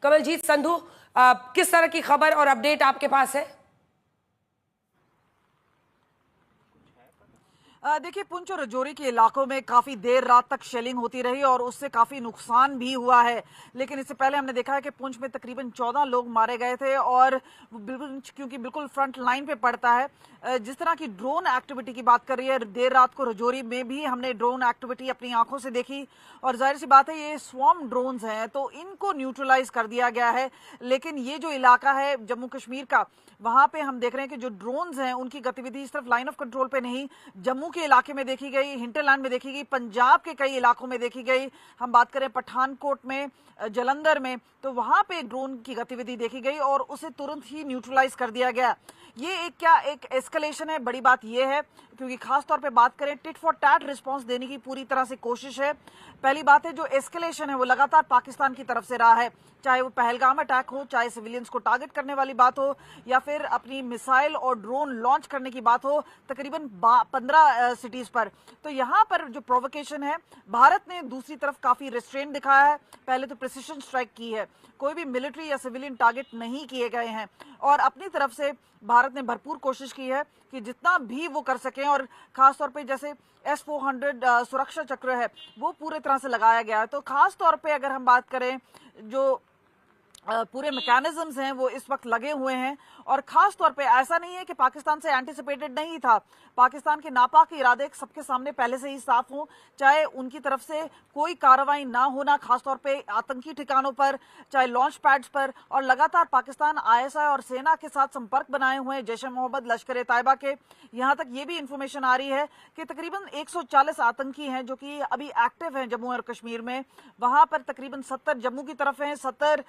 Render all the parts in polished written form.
कमलजीत संधू, किस तरह की खबर और अपडेट आपके पास है? देखिए, पुंछ और राजौरी के इलाकों में काफी देर रात तक शेलिंग होती रही और उससे काफी नुकसान भी हुआ है। लेकिन इससे पहले हमने देखा है कि पुंछ में तकरीबन 14 लोग मारे गए थे और बिल्कुल, क्योंकि बिल्कुल फ्रंट लाइन पे पड़ता है। जिस तरह की ड्रोन एक्टिविटी की बात कर रही है, देर रात को राजौरी में भी हमने ड्रोन एक्टिविटी अपनी आंखों से देखी और जाहिर सी बात है ये स्वॉर्म ड्रोन्स हैं तो इनको न्यूट्रलाइज कर दिया गया है। लेकिन ये जो इलाका है जम्मू कश्मीर का, वहां पे हम देख रहे हैं कि जो ड्रोन्स हैं उनकी गतिविधि सिर्फ लाइन ऑफ कंट्रोल पे नहीं, जम्मू के इलाके में देखी गई, हिंटरलैंड में देखी गई, पंजाब के कई इलाकों में देखी गई। हम बात करें पठानकोट में, जलंधर में, तो वहां पे ड्रोन की गतिविधि देखी गई और उसे तुरंत ही न्यूट्रलाइज कर दिया गया। ये एक एस्केलेशन है। बड़ी बात यह है क्योंकि खास तौर पे बात करें, टिट फॉर टैट रिस्पांस देने की पूरी तरह से कोशिश है। पहली बात है, जो एस्केलेशन है वो लगातार पाकिस्तान की तरफ से रहा है, चाहे वो पहलगाम अटैक हो, चाहे सिविलियंस को टारगेट करने वाली बात हो, या फिर अपनी मिसाइल और ड्रोन लॉन्च करने की बात हो, तकरीबन 15 सिटीज पर। तो यहाँ पर जो प्रोवोकेशन है, भारत ने दूसरी तरफ काफी रिस्ट्रेंट दिखाया है। पहले तो प्रिसिशन स्ट्राइक की है, कोई भी मिलिट्री या सिविलियन टारगेट नहीं किए गए हैं और अपनी तरफ से भारत ने भरपूर कोशिश की है कि जितना भी वो कर सकें। और खासतौर पे जैसे S-400 सुरक्षा चक्र है वो पूरे तरह से लगाया गया है। तो खास तौर पे अगर हम बात करें, जो पूरे मैकेनिज्म्स हैं वो इस वक्त लगे हुए हैं और खास तौर पे ऐसा नहीं है कि पाकिस्तान से एंटिसिपेटेड नहीं था। पाकिस्तान के नापाक इरादे सबके सामने पहले से ही साफ हों, चाहे उनकी तरफ से कोई कार्रवाई ना होना, खासतौर पे आतंकी ठिकानों पर, चाहे लॉन्च पैड्स पर, और लगातार पाकिस्तान ISI और सेना के साथ संपर्क बनाए हुए हैं, जैश ए मोहम्मद, लश्कर तैयबा के। यहाँ तक ये भी इंफॉर्मेशन आ रही है कि तकरीबन 140 आतंकी हैं जो कि अभी एक्टिव हैं जम्मू और कश्मीर में। वहां पर तकरीबन 70 जम्मू की तरफ हैं, 70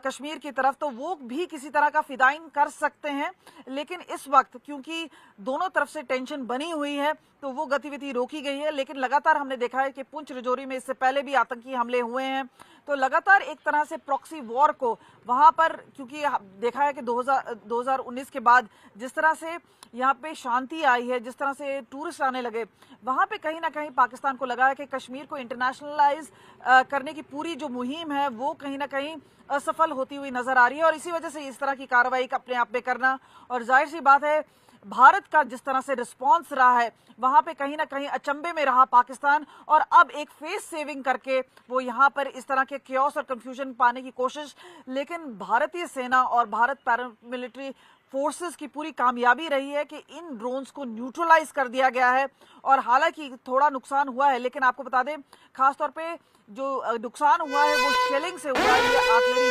कश्मीर की तरफ, तो वो भी किसी तरह का फिदाइन कर सकते हैं। लेकिन इस वक्त क्योंकि दोनों तरफ से टेंशन बनी हुई है तो वो गतिविधि रोकी गई है। लेकिन लगातार हमने देखा है कि पुंछ राजौरी में इससे पहले भी आतंकी हमले हुए हैं, तो लगातार एक तरह से प्रॉक्सी वॉर को वहां पर, क्योंकि देखा है कि 2019 के बाद जिस तरह से यहाँ पे शांति आई है, जिस तरह से टूरिस्ट आने लगे, वहां पे कहीं ना कहीं पाकिस्तान को लगा है कि कश्मीर को इंटरनेशनलाइज करने की पूरी जो मुहिम है वो कहीं ना कहीं असफल होती हुई नजर आ रही है। और इसी वजह से इस तरह की कार्रवाई अपने आप में करना, और जाहिर सी बात है भारत का जिस तरह से रिस्पांस रहा है वहां पे कहीं ना कहीं अचंभे में रहा पाकिस्तान, और अब एक फेस सेविंग करके वो यहाँ पर इस तरह के क्योस और कंफ्यूजन पाने की कोशिश। लेकिन भारतीय सेना और भारत पैरामिलिट्री फोर्सेस की पूरी कामयाबी रही है कि इन ड्रोन्स को न्यूट्रलाइज कर दिया गया है। और हालांकि थोड़ा नुकसान हुआ है, लेकिन आपको बता दें खासतौर पे जो नुकसान हुआ है वो शेलिंग से हुआ है, ये आर्टिलरी